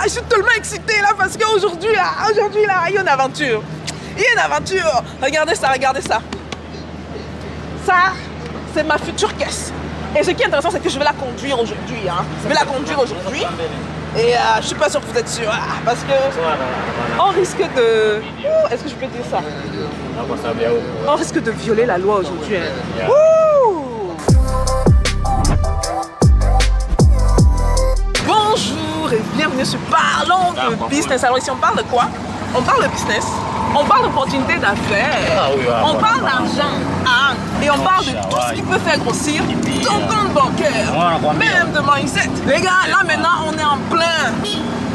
je suis tellement excitée là parce qu'aujourd'hui là, il y a une aventure. Il y a une aventure. Regardez ça, regardez ça. Ça, c'est ma future caisse. Et ce qui est intéressant, c'est que je vais la conduire aujourd'hui. Hein. Je vais la conduire aujourd'hui. Et je suis pas sûre que vous êtes sûr. Parce que on risque de... Est-ce que je peux dire ça? On risque de violer la loi aujourd'hui. Hein. Bonjour et bienvenue sur Parlons de Business. Alors ici, on parle de quoi? On parle de business. On parle d'opportunités d'affaires, on parle d'argent, hein, et on parle de tout ce qui peut faire grossir ton compte bancaire, même de mindset. Les gars, là maintenant on est en plein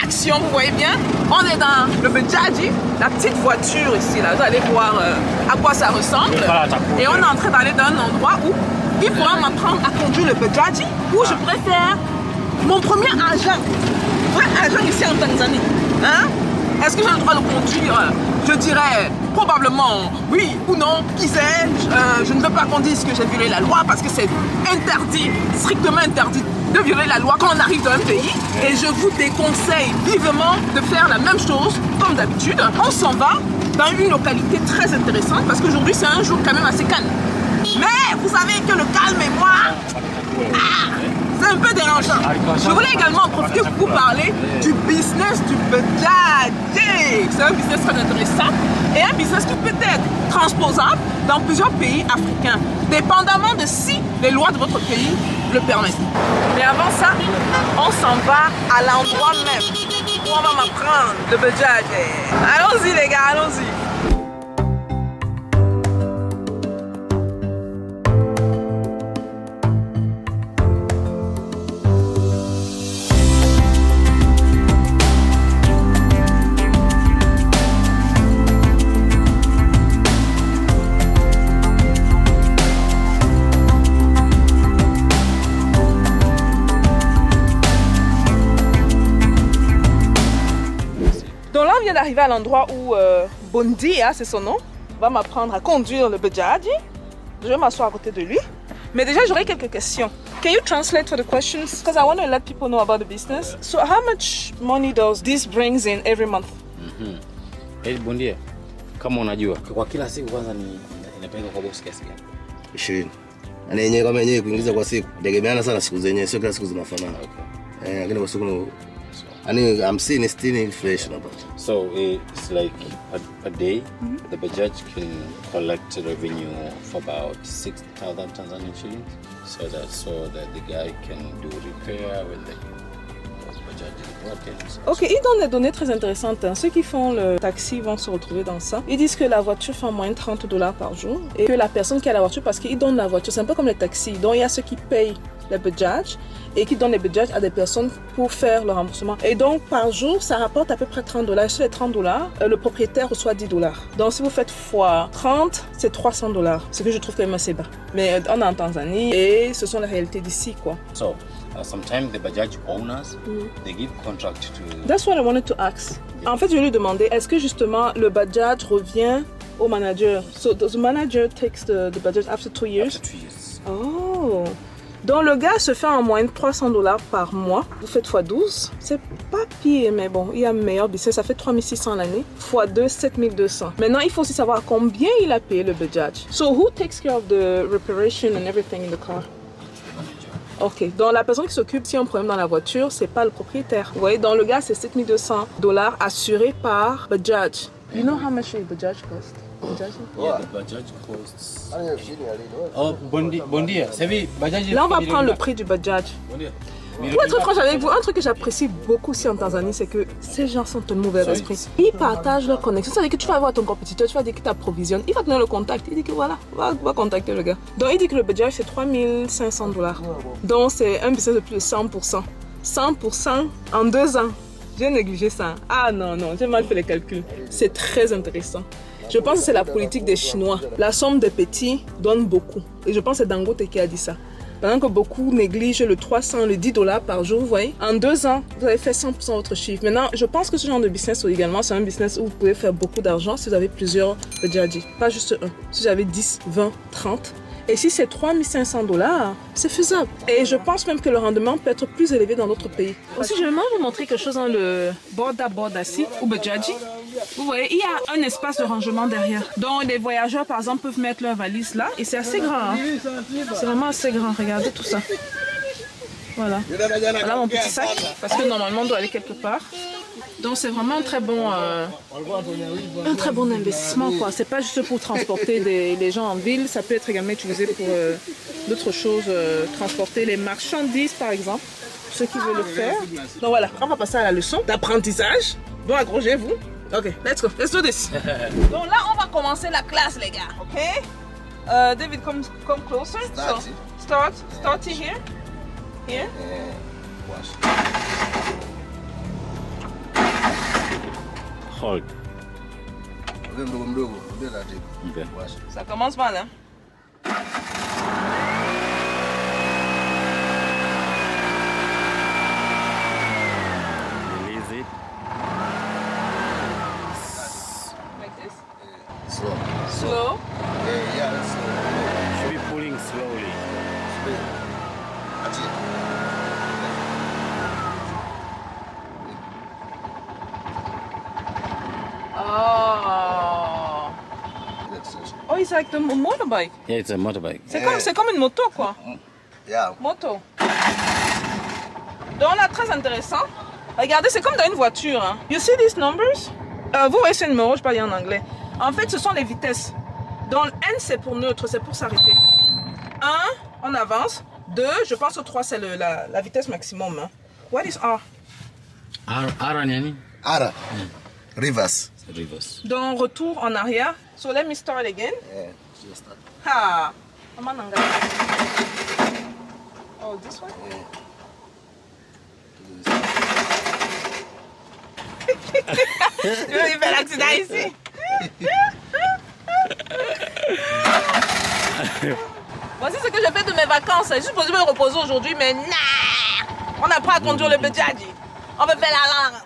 action, vous voyez bien. On est dans le Bajaji, la petite voiture ici, là. Vous allez voir à quoi ça ressemble. Et on est en train d'aller dans un endroit où il pourra m'apprendre à conduire le Bajaji, où je préfère mon premier agent, vrai agent ici en Tanzanie. Hein? Est-ce que j'ai le droit de conduire? Je dirais probablement oui ou non, qui sait. Je ne veux pas qu'on dise que j'ai violé la loi parce que c'est interdit, strictement interdit de violer la loi quand on arrive dans un pays. Et je vous déconseille vivement de faire la même chose comme d'habitude. On s'en va dans une localité très intéressante parce qu'aujourd'hui c'est un jour quand même assez calme. Mais vous savez que le calme et moi, c'est un peu dérangeant. Je voulais également en profiter pour vous parler du business du Bajaji. C'est un business très intéressant et un business qui peut être transposable dans plusieurs pays africains, dépendamment de si les lois de votre pays le permettent. Mais avant ça, on s'en va à l'endroit même où on va m'apprendre le Bajaji. Allons-y les gars, allons-y. Donc là, on vient d'arriver à l'endroit où Bondia, c'est son nom, va m'apprendre à conduire le Bajaji. Je vais m'asseoir à côté de lui. Mais déjà, j'aurais quelques questions. Can you translate for the questions? Because I want to let people know about the business. So how much money does this brings in every month? Hey, Bondia, kama unajua, kwa kila siku kwanza inapeleka kwa boss kiasi gani? 20. Na yenyewe kama yenyewe kuingiza kwa siku, tegemeana sana siku zenyewe, sio kila siku zinafanana. Okay. Lakini kwa siku I'm seeing still inflation about. So it's like a day, the Bajaj can collect revenue for about 6,000 Tanzanian shillings. So that the guy can do repair when the Bajaj is broken. Ok, ils donnent des données très intéressantes. Ceux qui font le taxi vont se retrouver dans ça. Ils disent que la voiture fait en moyenne $30 par jour et que la personne qui a la voiture, parce qu'ils donnent la voiture, c'est un peu comme les taxis. Donc il y a ceux qui payent les Bajaj et qui donnent les Bajaj à des personnes pour faire le remboursement. Et donc par jour, ça rapporte à peu près $30. Sur les $30, le propriétaire reçoit $10. Donc si vous faites fois 30, c'est $300. Ce que je trouve quand même assez bas. Mais on est en Tanzanie et ce sont les réalités d'ici, quoi. So sometimes the Bajaj owners, they give contract to... That's what I wanted to ask. En fait, je lui ai demandé, est-ce que justement le Bajaj revient au manager? So the manager takes the Bajaj after 2 years? After 2 years. Oh! Donc le gars se fait en moyenne $300 par mois. Vous faites x12. C'est pas pire, mais bon, il y a meilleur business. Ça fait 3600 l'année. x2, 7200. Maintenant, il faut aussi savoir combien il a payé le Bajaj. So who takes care of the reparation and everything in the car? Ok, donc la personne qui s'occupe si y a un problème dans la voiture, c'est pas le propriétaire. Vous voyez, donc le gars, c'est $7200 assuré par Bajaj. You know how much a Bajaj cost? Yeah, the Bajaj costs... Oh, Bondia. Là, on va prendre le prix du Bajaj. Pour être franche avec vous, un truc que j'apprécie beaucoup ici en Tanzanie, c'est que ces gens sont tellement ouverts d'esprit. Ils partagent leur connexion. C'est-à-dire que tu vas voir ton compétiteur, tu vas dire qu'il t'approvisionne, il va te donner le contact, il dit que voilà, va contacter le gars. Donc il dit que le Bajaj c'est $3500. Donc c'est un business de plus de 100%. 100% en 2 ans. J'ai négligé ça. Ah non, j'ai mal fait les calculs. C'est très intéressant. Je pense que c'est la politique des Chinois. La somme des petits donne beaucoup. Et je pense que c'est Dangote qui a dit ça. Pendant que beaucoup négligent le 300, le $10 par jour, vous voyez, en 2 ans, vous avez fait 100% de votre chiffre. Maintenant, je pense que ce genre de business également, c'est un business où vous pouvez faire beaucoup d'argent si vous avez plusieurs Bajaji. Pas juste un. Si vous avez 10, 20, 30, Et si c'est 3500 $, c'est faisable. Et je pense même que le rendement peut être plus élevé dans d'autres pays. Aussi, je vais même vous montrer quelque chose dans le Borda Bordassi ou Bajaji. Vous voyez, il y a un espace de rangement derrière. Donc les voyageurs, par exemple, peuvent mettre leur valise là. Et c'est assez grand. Hein. C'est vraiment assez grand. Regardez tout ça. Voilà. Voilà mon petit sac. Parce que normalement, on doit aller quelque part. Donc c'est vraiment un très bon investissement, quoi. C'est pas juste pour transporter les gens en ville, ça peut être également utilisé pour d'autres choses, transporter les marchandises par exemple, ceux qui veulent le faire. Donc voilà, on va passer à la leçon d'apprentissage. Donc accrochez-vous. Ok, let's do this. Donc là on va commencer la classe les gars, ok? David, come closer. Start here. Here. Hold. Okay. Ça commence mal, hein? Release it. Like this. Slow. Slow. Yeah, that's slow. Should be pulling slowly. That's it. Oh. Oh, it's like the motorbike. Yeah, it's a motorbike. C'est comme une moto, quoi. Yeah. Moto. Donc là, très intéressant. Regardez, c'est comme dans une voiture. Hein. You see these numbers? Vous voyez ce numéro, je parle en anglais. En fait, ce sont les vitesses. Donc N, c'est pour neutre, c'est pour s'arrêter. 1, on avance. 2, je pense au 3, c'est la vitesse maximum. Hein. What is R? R nani? Ara. Reverse. Reverse. Donc retour en arrière. So let me start again. Yeah, just start. Ha! Oh, this one? Yeah. Il fait l'accident ici. Voici ce que je fais de mes vacances. J'ai juste posé me reposer aujourd'hui, mais nah! On apprend à conduire le Bajaji. On veut faire la langue.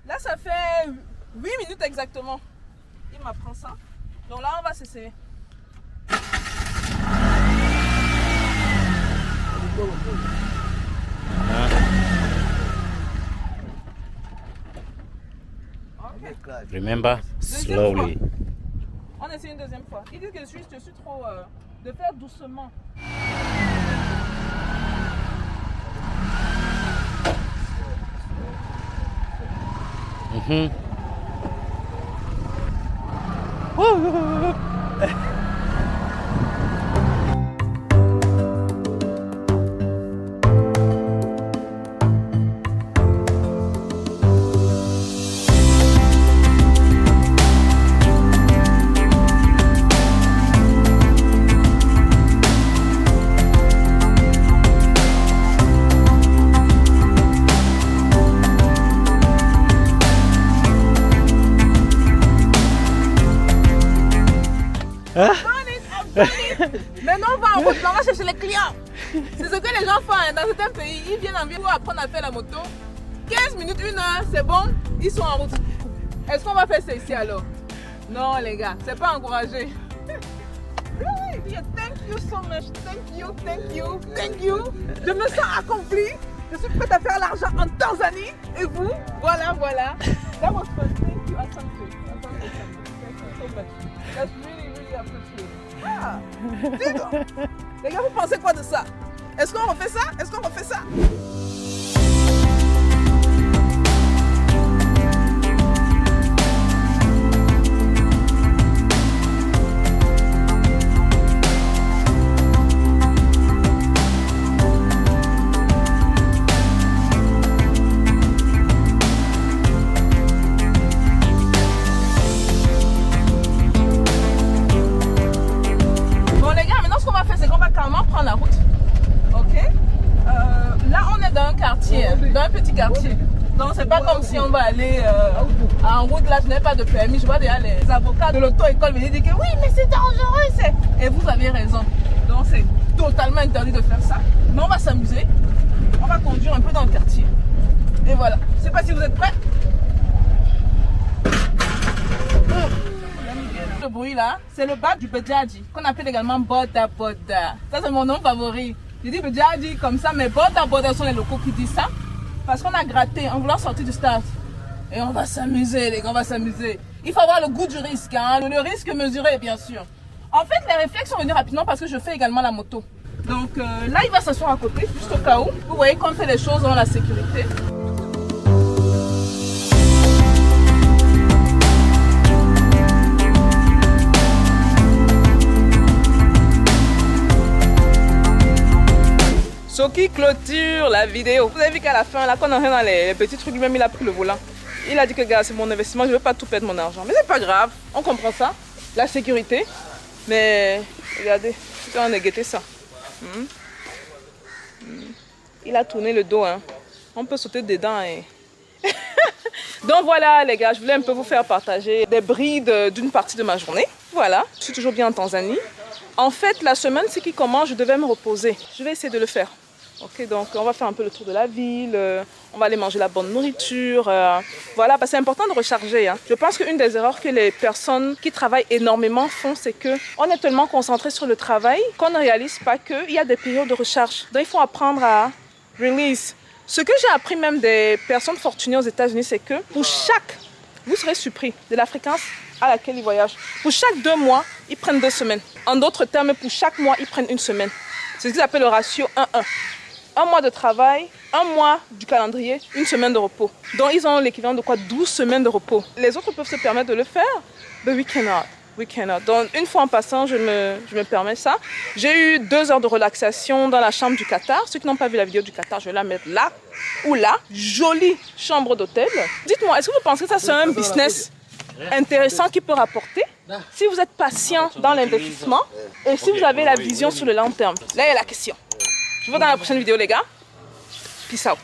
Là, ça fait 8 minutes exactement. Il m'apprend ça. Donc là, on va s'essayer. Okay. Remember, slowly. On essaie une deuxième fois. Ils disent que je suis trop... de faire doucement. Mm-hmm. Maintenant, on va en route, on va chercher les clients. C'est ce que les gens font hein. Dans certains pays. Ils viennent en ville pour apprendre à faire la moto. 15 minutes, 1 heure, c'est bon, ils sont en route. Est-ce qu'on va faire ça ici alors? Non, les gars, c'est pas encouragé. Really? Yeah, thank you so much. Thank you. Je me sens accomplie. Je suis prête à faire l'argent en Tanzanie. Et vous? Voilà. That was fun. Thank you. Asante. Thank you so much. That's really appreciated. Ah, dis donc. Les gars, vous pensez quoi de ça? Est-ce qu'on refait ça? Dans un petit quartier. Donc c'est pas comme si on va aller en route, là je n'ai pas de permis. Je vois déjà les avocats de l'auto-école venir dire que oui mais c'est dangereux. Et vous avez raison. Donc c'est totalement interdit de faire ça. Mais on va s'amuser. On va conduire un peu dans le quartier. Et voilà. Je sais pas si vous êtes prêts. Oh. bruit là, c'est le bac du Bedjadji, qu'on appelle également Bota Bota. Ça c'est mon nom favori. Je dis Bedjadji comme ça, mais Bota Bota sont les locaux qui disent ça. Parce qu'on a gratté en voulant sortir du stade. Et on va s'amuser les gars, on va s'amuser. Il faut avoir le goût du risque, hein, le risque mesuré bien sûr. En fait les réflexes sont venus rapidement parce que je fais également la moto. Donc là il va s'asseoir à côté, juste au cas où. Vous voyez qu'on fait les choses dans la sécurité. Ce qui clôture la vidéo. Vous avez vu qu'à la fin, là, quand on est dans les petits trucs, lui-même, il a pris le volant. Il a dit que, gars, c'est mon investissement, je ne veux pas tout perdre mon argent. Mais c'est pas grave, on comprend ça. La sécurité. Mais, regardez, on a guetté ça. Il a tourné le dos, hein. On peut sauter dedans. Et... Donc voilà, les gars, je voulais un peu vous faire partager des brides d'une partie de ma journée. Voilà, je suis toujours bien en Tanzanie. En fait, la semaine, c'est qui commence, je devais me reposer. Je vais essayer de le faire. Ok, donc on va faire un peu le tour de la ville, on va aller manger la bonne nourriture, voilà, parce que c'est important de recharger. Hein. Je pense qu'une des erreurs que les personnes qui travaillent énormément font, c'est qu'on est tellement concentré sur le travail qu'on ne réalise pas qu'il y a des périodes de recharge. Donc il faut apprendre à release. Ce que j'ai appris même des personnes fortunées aux États-Unis, c'est que pour chaque, vous serez surpris de la fréquence à laquelle ils voyagent. Pour chaque 2 mois, ils prennent 2 semaines. En d'autres termes, pour chaque mois, ils prennent 1 semaine. C'est ce qu'ils appellent le ratio 1-1. 1 mois de travail, 1 mois du calendrier, 1 semaine de repos. Donc ils ont l'équivalent de quoi? 12 semaines de repos. Les autres peuvent se permettre de le faire, mais we cannot. We cannot. Donc une fois en passant, je me permets ça. J'ai eu 2 heures de relaxation dans la chambre du Qatar. Ceux qui n'ont pas vu la vidéo du Qatar, je vais la mettre là ou là. Jolie chambre d'hôtel. Dites-moi, est-ce que vous pensez que ça c'est un business intéressant qui peut rapporter si vous êtes patient dans l'investissement et si vous avez la vision sur le long terme? Là, il y a la question. Je vous vois dans la prochaine vidéo, les gars. Peace out.